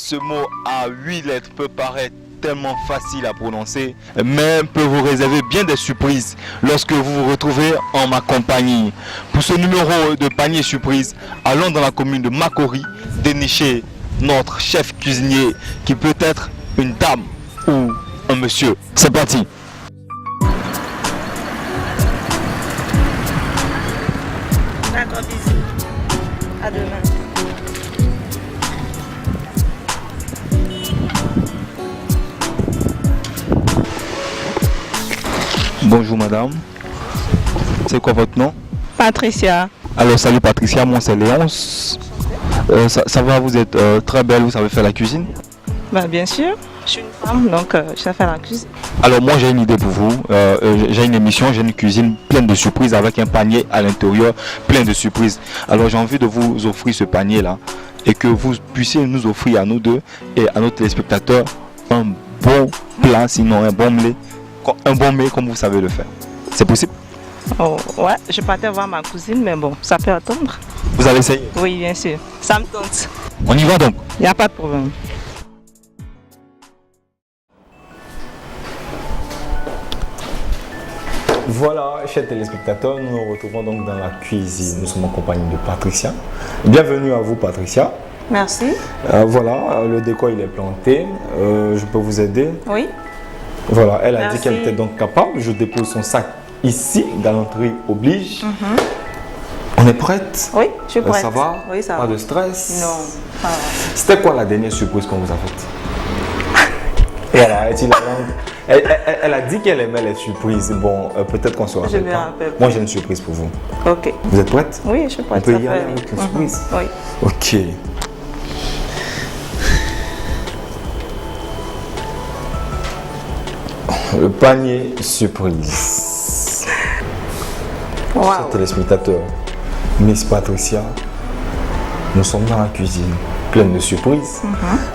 ce mot à 8 lettres peut paraître tellement facile à prononcer, mais peut vous réserver bien des surprises lorsque vous vous retrouvez en ma compagnie. Pour ce numéro de panier surprise, allons dans la commune de Makori dénicher notre chef cuisinier qui peut être une dame ou un monsieur. C'est parti. D'accord, bisous. À demain. Bonjour madame. C'est quoi votre nom? Patricia. Alors salut Patricia, moi c'est Léonce. Ça va, vous êtes très belle, vous savez faire la cuisine? Bah, bien sûr, je suis une femme, donc je sais faire la cuisine. Alors moi j'ai une idée pour vous, j'ai une émission, j'ai une cuisine pleine de surprises avec un panier à l'intérieur plein de surprises. Alors j'ai envie de vous offrir ce panier là et que vous puissiez nous offrir à nous deux et à nos téléspectateurs un bon plat, sinon un bon mets comme vous savez le faire. C'est possible? Oh, ouais, je partais voir ma cousine, mais bon, ça peut attendre. Vous allez essayer? Oui, bien sûr, ça me tente. On y va donc? Il n'y a pas de problème. Voilà, chers téléspectateurs, nous nous retrouvons donc dans la cuisine. Nous sommes en compagnie de Patricia. Bienvenue à vous Patricia. Merci. Voilà, le décor il est planté. Je peux vous aider? Oui. Voilà, elle a Merci. dit qu'elle était donc capable. Je dépose son sac ici, galanterie oblige. On est prête? Oui, je suis prête. Ça va? Oui, ça Pas va. de stress? Non, ça va. C'était quoi la dernière surprise qu'on vous a faite? Voilà, elle a dit qu'elle aimait les surprises. Bon, peut-être qu'on se rappelle me pas. rappelle. Moi, j'ai une surprise pour vous. Ok. Vous êtes prête? Oui, je suis prête. On peut ça y fait- aller avec la surprise? Oui. Ok. Le panier surprise. Wow. Chers téléspectateurs, Miss Patricia, nous sommes dans la cuisine pleine de surprises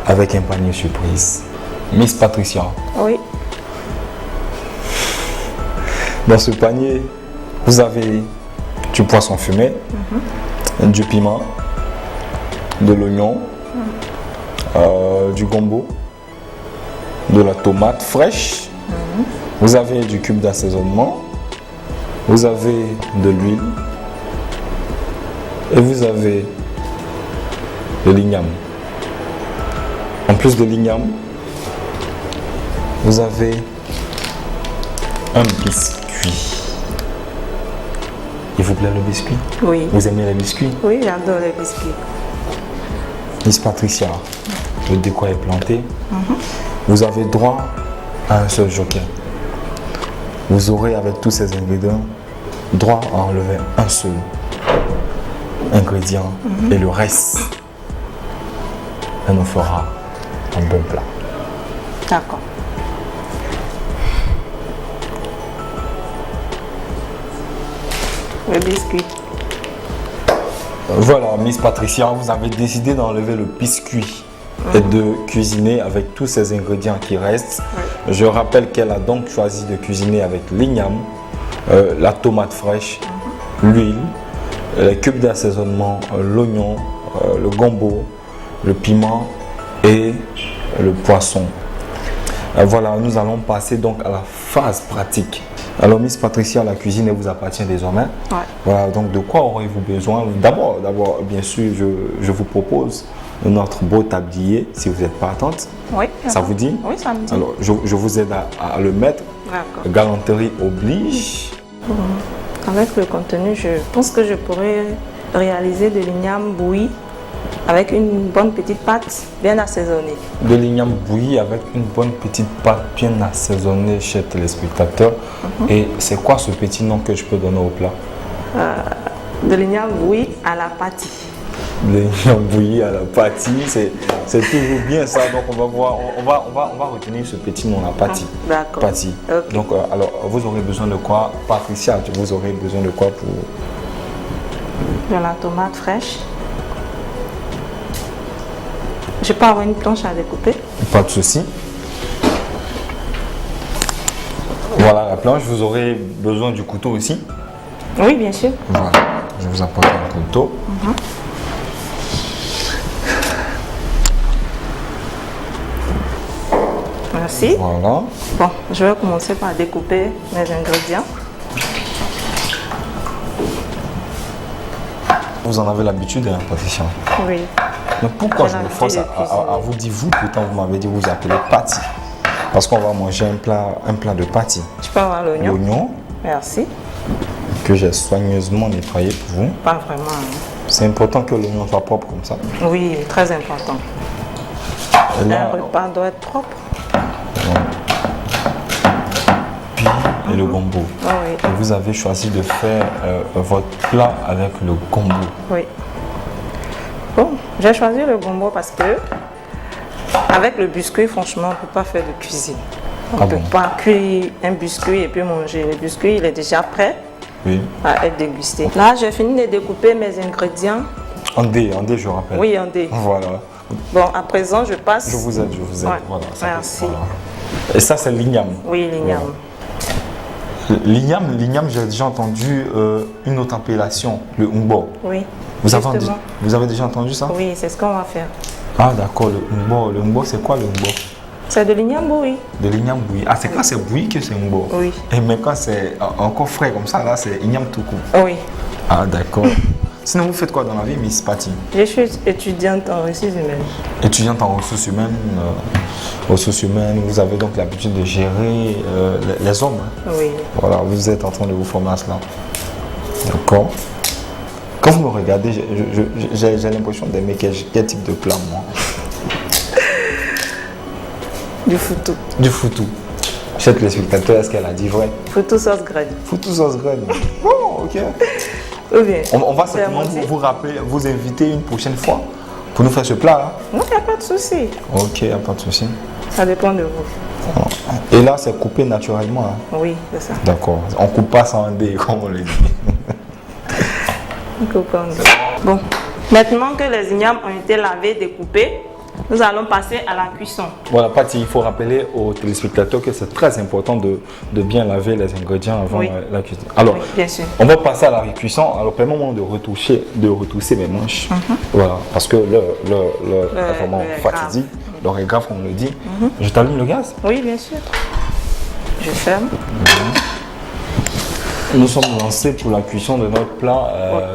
avec un panier surprise. Miss Patricia, Oui. dans ce panier, vous avez du poisson fumé, du piment, de l'oignon, du gombo, de la tomate fraîche, vous avez du cube d'assaisonnement, vous avez de l'huile et vous avez de l'igname. En plus de l'igname, vous avez un biscuit. Il vous plaît le biscuit? Oui. Vous aimez les biscuits? Oui, j'adore les biscuits. Miss Patricia, le décor est planté. Vous avez droit à un seul joker. Vous aurez avec tous ces ingrédients droit à enlever un seul ingrédient et le reste, elle nous fera un bon plat. D'accord. Le biscuit. Voilà, Miss Patricia, vous avez décidé d'enlever le biscuit et de cuisiner avec tous ces ingrédients qui restent. Je rappelle qu'elle a donc choisi de cuisiner avec l'igname, la tomate fraîche, l'huile, les cubes d'assaisonnement, l'oignon, le gombo, le piment et le poisson. Voilà, nous allons passer donc à la phase pratique. Alors Miss Patricia, la cuisine elle vous appartient désormais. Ouais. Voilà, donc de quoi aurez-vous besoin? D'abord, bien sûr, je vous propose notre beau tablier, si vous n'êtes pas attente. Oui. Ça vous dit? Oui, ça me dit. Alors, je vous aide à le mettre. D'accord. Galanterie oblige. Avec le contenu, je pense que je pourrais réaliser de l'igname bouilli avec une bonne petite pâte bien assaisonnée. De l'igname bouilli avec une bonne petite pâte bien assaisonnée, chers téléspectateurs. Et c'est quoi ce petit nom que je peux donner au plat? De l'igname bouilli à la pâtie. De l'igname bouilli à la pâtie, c'est toujours bien ça. Donc on va voir, on va retenir ce petit nom, la pâtie. D'accord. Pâtie. Ok. Donc alors vous aurez besoin de quoi, Patricia? Vous aurez besoin de quoi pour? De la tomate fraîche. Je peux avoir une planche à découper. Pas de souci. Voilà la planche. Vous aurez besoin du couteau aussi. Oui, bien sûr. Voilà. Je vous apporte un couteau. Merci. Voilà. Bon, je vais commencer par découper mes ingrédients. Vous en avez l'habitude, hein, Patricia? Oui. Mais pourquoi J'ai je me l'habitude force de à vous dire vous, pourtant vous m'avez dit vous vous appelez Patty? Parce qu'on va manger un plat de Patty. Tu peux avoir l'oignon? L'oignon Merci. que j'ai soigneusement nettoyé pour vous. Pas vraiment. Hein. C'est important que l'oignon soit propre comme ça. Oui, très important. Et là, Un repas doit être propre. puis, et le gombo. Ah oui. Et vous avez choisi de faire votre plat avec le gombo. Oui. Bon, j'ai choisi le gombo parce que avec le biscuit, franchement, on ne peut pas faire de cuisine. On ne peut pas cuire un biscuit et puis manger. Le biscuit, il est déjà prêt à être dégusté. Là, j'ai fini de découper mes ingrédients. En dé, je rappelle. Oui, en dé. Voilà. Bon, à présent, je passe. Je vous aide. Ouais. Voilà, Merci. Voilà. Et ça, c'est l'igname. Oui, l'igname. Voilà. L'igname, j'ai déjà entendu une autre appellation, le umbo. Oui. Vous avez déjà entendu ça? Oui, c'est ce qu'on va faire. Ah d'accord, le umbo. Le umbo, c'est quoi le umbo? C'est de l'igname bouilli. De l'igname bouilli. Ah, c'est quand c'est bouilli que c'est umbo? Oui. Et mais quand c'est encore frais comme ça, là, c'est igname tout court. Oui. Ah d'accord. Sinon, vous faites quoi dans la vie, Miss Patty? Je suis étudiante en ressources humaines. Étudiante en ressources humaines. Vous avez donc l'habitude de gérer les hommes. Hein? Oui. Voilà, vous êtes en train de vous former à cela. D'accord. Quand vous me regardez, j'ai l'impression d'aimer quel type de plat, moi? Du foutou. Du foutou. Chez les spectateurs, est-ce qu'elle a dit vrai? Foutou sauce graine. Foutou sauce graine. Oh, ok. Ou bien. On va certainement vous rappeler, vous inviter une prochaine fois pour nous faire ce plat-là. Non, il n'y a pas de souci. Ok, il n'y a pas de souci. Ça dépend de vous. Et là, c'est coupé naturellement. Hein? Oui, c'est ça. D'accord. On ne coupe pas ça en dés, comme on le dit. On coupe en dés. Bon, maintenant que les ignames ont été lavés, découpés, nous allons passer à la cuisson. Voilà, Patty, il faut rappeler aux téléspectateurs que c'est très important de bien laver les ingrédients avant la cuisson. Alors, oui, bien sûr. On va passer à la cuisson. Alors, permettez-moi de retrousser mes manches. Voilà, parce que l'heure est vraiment fatidique. L'heure est grave, comme on le dit. Je t'allume le gaz? Oui, bien sûr. Je ferme. Nous sommes lancés pour la cuisson de notre plat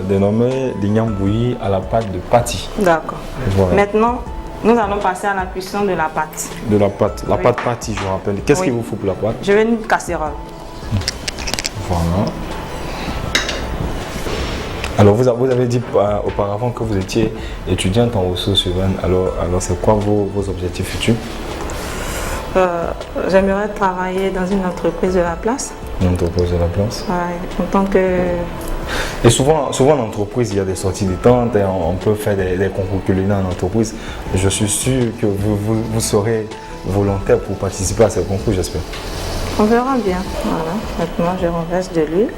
dénommé l'igname bouilli à la pâte de Patty. D'accord. Voilà. Maintenant, nous allons passer à la cuisson de la pâte. De la pâte. La pâte Patty, je rappelle. Qu'est-ce qu'il vous faut pour la pâte? Je veux une casserole. Voilà. Alors, vous avez dit auparavant que vous étiez étudiante en ressources humaines. Alors c'est quoi vos objectifs futurs? J'aimerais travailler dans une entreprise de la place. Une entreprise de la place? Oui, en tant que... Et souvent en entreprise, il y a des sorties de tente et on peut faire des concours culinaires en entreprise. Je suis sûr que vous serez volontaire pour participer à ces concours, j'espère. On verra bien. Voilà. Maintenant, je renverse de l'huile.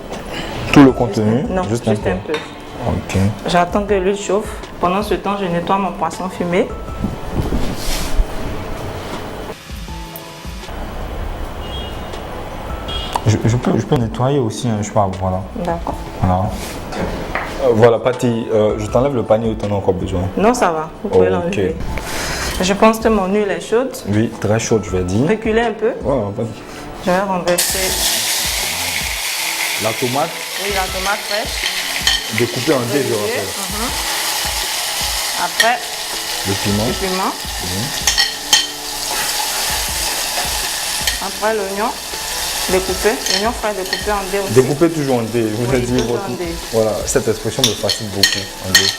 Tout le contenu? Non, juste un peu. Ok. J'attends que l'huile chauffe. Pendant ce temps, je nettoie mon poisson fumé. Je peux nettoyer aussi, hein, je parle, voilà. D'accord. Voilà. Voilà, Patty, je t'enlève le panier ou t'en as encore besoin? Non, ça va. Vous pouvez l'enlever. Je pense que mon huile est chaude. Oui, très chaude, je vais dire. Reculez un peu. Ouais, je vais renverser la tomate. Oui, la tomate fraîche. Découpée en dés, je rappelle. Après, le piment. Après, l'oignon découpé. L'oignon frais découpé en dés aussi. Découpé toujours en dés. Je vous ai dit, voilà, cette expression me fascine beaucoup, en dés.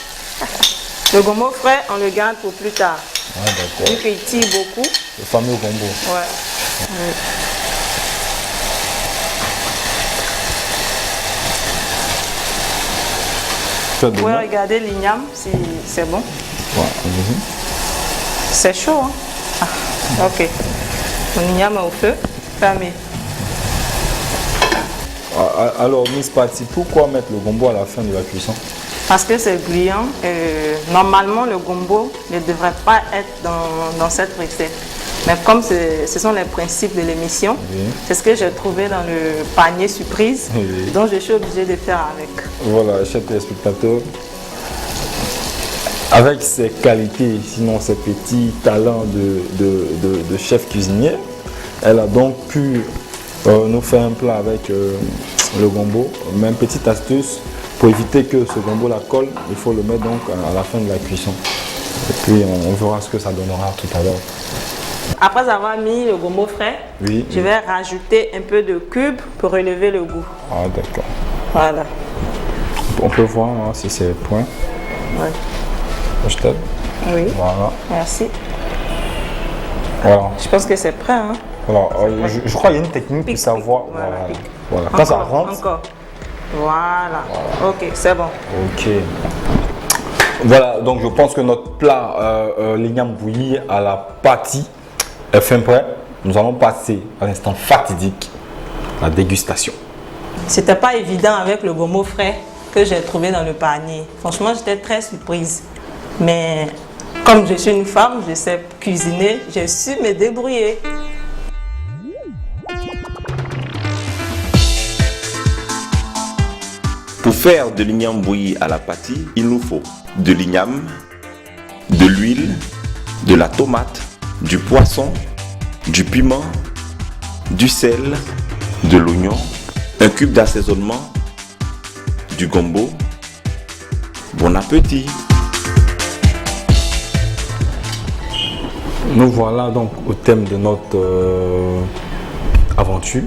Le gombo frais, on le garde pour plus tard. Ah, d'accord. Vu qu'il tire beaucoup. Le fameux gombo. Ouais. Vous pouvez regarder l'igname si c'est bon. Ouais, c'est chaud, hein? Ah, ok. Mon igname est au feu, fermé. Alors, Miss Patty, pourquoi mettre le gombo à la fin de la cuisson? Parce que c'est gluant. Normalement, le gombo ne devrait pas être dans cette recette. Mais comme ce sont les principes de l'émission, c'est ce que j'ai trouvé dans le panier surprise, donc je suis obligée de faire avec. Voilà, chers téléspectateurs, avec ses qualités, sinon ses petits talents de chef cuisinier, Elle a donc pu nous faire un plat avec le gombo. Mais une petite astuce, pour éviter que ce gombo la colle, il faut le mettre donc à la fin de la cuisson. Et puis on verra ce que ça donnera tout à l'heure. Après avoir mis le gombo frais, Oui, je vais rajouter un peu de cube pour relever le goût. Ah d'accord. Voilà. On peut voir hein, si c'est point. Ouais. Je t'aide. Oui. Voilà. Merci. Voilà. Je pense que c'est prêt. Hein? Alors, je crois qu'il y a une technique pour savoir. Voilà. Voilà. Quand ça rentre. Encore. Voilà. Ok, c'est bon. Ok. Voilà, donc je pense que notre plat l'igname bouilli à la pâti est fin prêt. Nous allons passer à l'instant fatidique, la dégustation. C'était pas évident avec le gombo frais que j'ai trouvé dans le panier. Franchement, j'étais très surprise. Mais comme je suis une femme, je sais cuisiner, j'ai su me débrouiller. Pour faire de l'igname bouilli à la pâti, il nous faut de l'igname, de l'huile, de la tomate, du poisson, du piment, du sel, de l'oignon, un cube d'assaisonnement, du gombo. Bon appétit! Nous voilà donc au thème de notre aventure.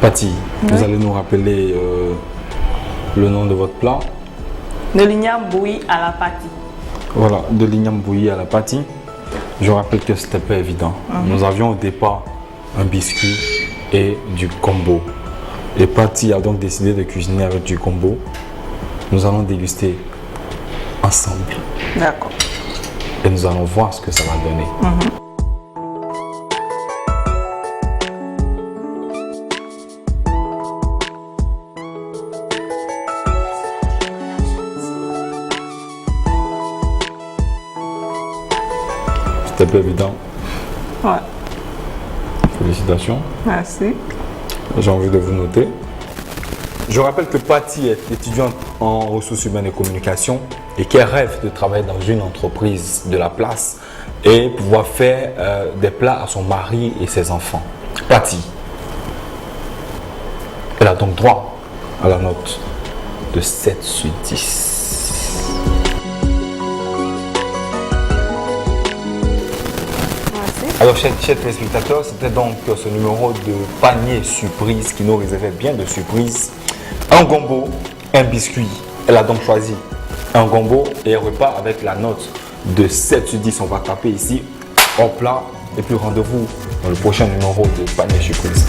Patti, vous allez nous rappeler le nom de votre plat. De l'igname bouilli à la pâti. Voilà, de l'igname bouilli à la pâti. Je rappelle que c'était pas évident. Nous avions au départ un biscuit et du gombo. Et Patti a donc décidé de cuisiner avec du gombo. Nous allons déguster ensemble. D'accord. Et nous allons voir ce que ça va donner. C'était pas évident. Ouais. Félicitations. Merci. J'ai envie de vous noter. Je rappelle que Patti est étudiante en ressources humaines et communication et qu'elle rêve de travailler dans une entreprise de la place et pouvoir faire des plats à son mari et ses enfants. Patti, elle a donc droit à la note de 7 sur 10. Merci. Alors, chers téléspectateurs, c'était donc ce numéro de panier surprise qui nous réservait bien de surprises. Un gombo, un biscuit. Elle a donc choisi un gombo et un repas avec la note de 7 sur 10. On va taper ici, hop là. Et puis rendez-vous dans le prochain numéro de panier surprise.